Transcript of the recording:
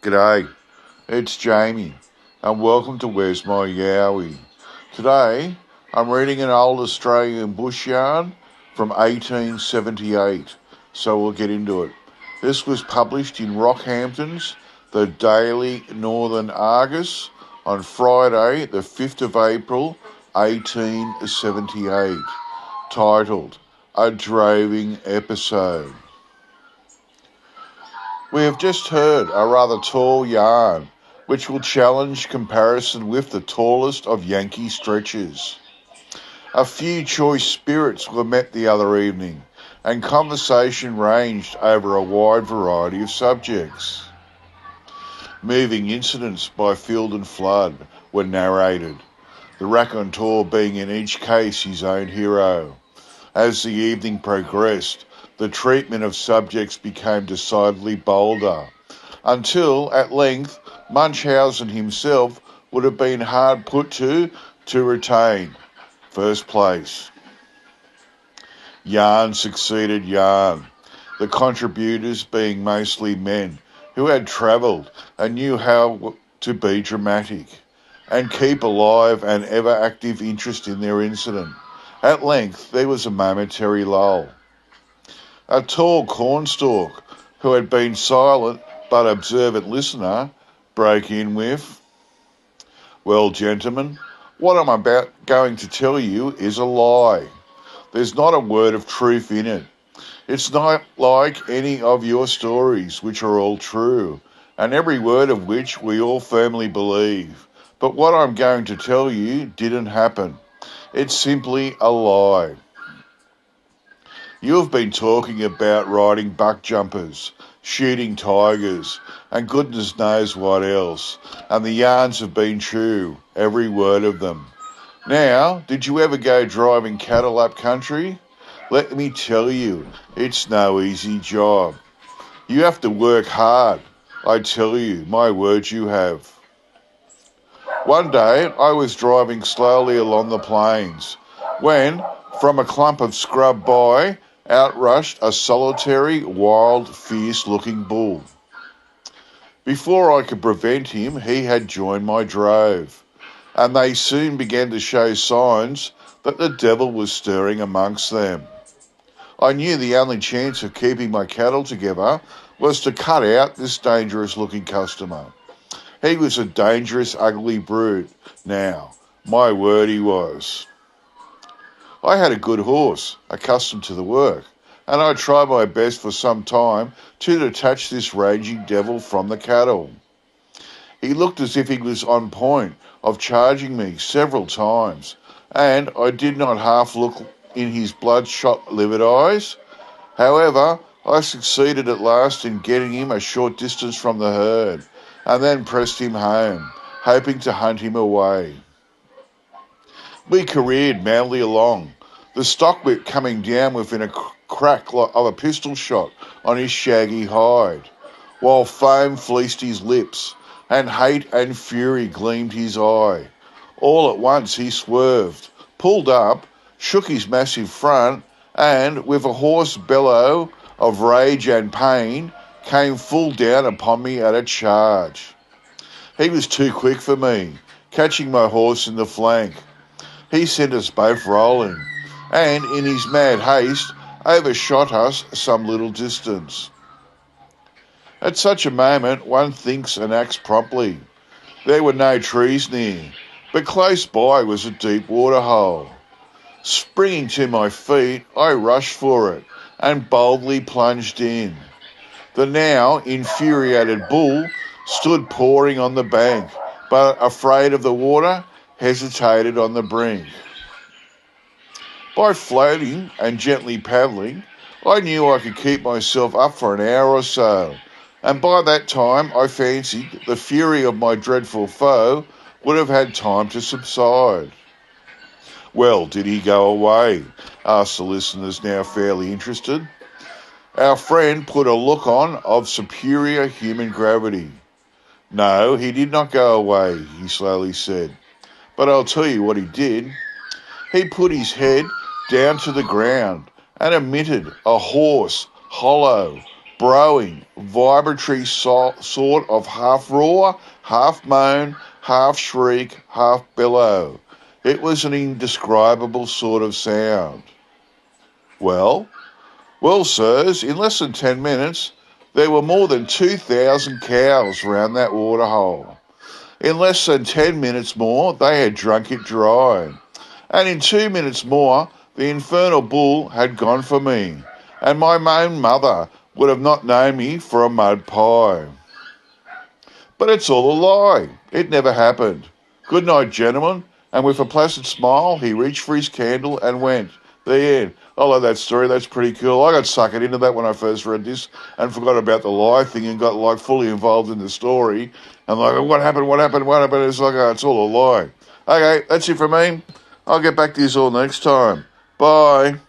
G'day, it's Jamie, and welcome to Where's My Yowie. Today, I'm reading an old Australian bush yarn from 1878, so we'll get into it. This was published in Rockhampton's The Daily Northern Argus on Friday, the 5th of April, 1878, titled A Droving Episode. We have just heard a rather tall yarn, which will challenge comparison with the tallest of Yankee stretchers. A few choice spirits were met the other evening, and conversation ranged over a wide variety of subjects. Moving incidents by Field and Flood were narrated, the raconteur being in each case his own hero. As the evening progressed, the treatment of subjects became decidedly bolder, until, at length, Munchausen himself would have been hard put to retain first place. Yarn succeeded yarn, the contributors being mostly men who had travelled and knew how to be dramatic and keep alive an ever-active interest in their incident. At length, there was a momentary lull. A tall cornstalk, who had been silent but observant listener, broke in with, "Well, gentlemen, what I'm going to tell you is a lie. There's not a word of truth in it. It's not like any of your stories, which are all true, and every word of which we all firmly believe. But what I'm going to tell you didn't happen. It's simply a lie. You have been talking about riding buck jumpers, shooting tigers, and goodness knows what else, and the yarns have been true, every word of them. Now, did you ever go driving cattle up country? Let me tell you, it's no easy job. You have to work hard, I tell you, my word you have. One day, I was driving slowly along the plains, when, from a clump of scrub by, out rushed a solitary, wild, fierce-looking bull. Before I could prevent him, he had joined my drove, and they soon began to show signs that the devil was stirring amongst them. I knew the only chance of keeping my cattle together was to cut out this dangerous-looking customer. He was a dangerous, ugly brute, now. My word, he was. I had a good horse, accustomed to the work, and I tried my best for some time to detach this raging devil from the cattle. He looked as if he was on point of charging me several times, and I did not half look in his bloodshot livid eyes. However, I succeeded at last in getting him a short distance from the herd, and then pressed him home, hoping to hunt him away. We careered madly along, the stockwhip coming down within a crack of a pistol shot on his shaggy hide, while foam fleeced his lips, and hate and fury gleamed his eye. All at once he swerved, pulled up, shook his massive front, and, with a hoarse bellow of rage and pain, came full down upon me at a charge. He was too quick for me, catching my horse in the flank. He sent us both rolling, and in his mad haste overshot us some little distance. At such a moment one thinks and acts promptly. There were no trees near, but close by was a deep waterhole. Springing to my feet, I rushed for it, and boldly plunged in. The now infuriated bull stood pawing on the bank, but afraid of the water, hesitated on the brink. By floating and gently paddling, I knew I could keep myself up for an hour or so, and by that time I fancied the fury of my dreadful foe would have had time to subside. Well, did he go away? Asked the listeners, now fairly interested. Our friend put a look on of superior human gravity. No, he did not go away, he slowly said. But I'll tell you what he did. He put his head down to the ground and emitted a hoarse, hollow, Browing, vibratory sort of half roar, half moan, half shriek, half bellow. It was an indescribable sort of sound. Well, sirs, in less than 10 minutes, there were more than 2,000 cows round that waterhole. In less than 10 minutes more, they had drunk it dry. And in 2 minutes more, the infernal bull had gone for me, and my own mother would have not known me for a mud pie. But it's all a lie. It never happened. Good night, gentlemen. And with a placid smile, he reached for his candle and went. The end. I love that story. That's pretty cool. I got suckered into that when I first read this and forgot about the lie thing and got like fully involved in the story. And like, what happened? What happened? What happened? It's like, oh, it's all a lie. Okay, that's it for me. I'll get back to you all next time. Bye.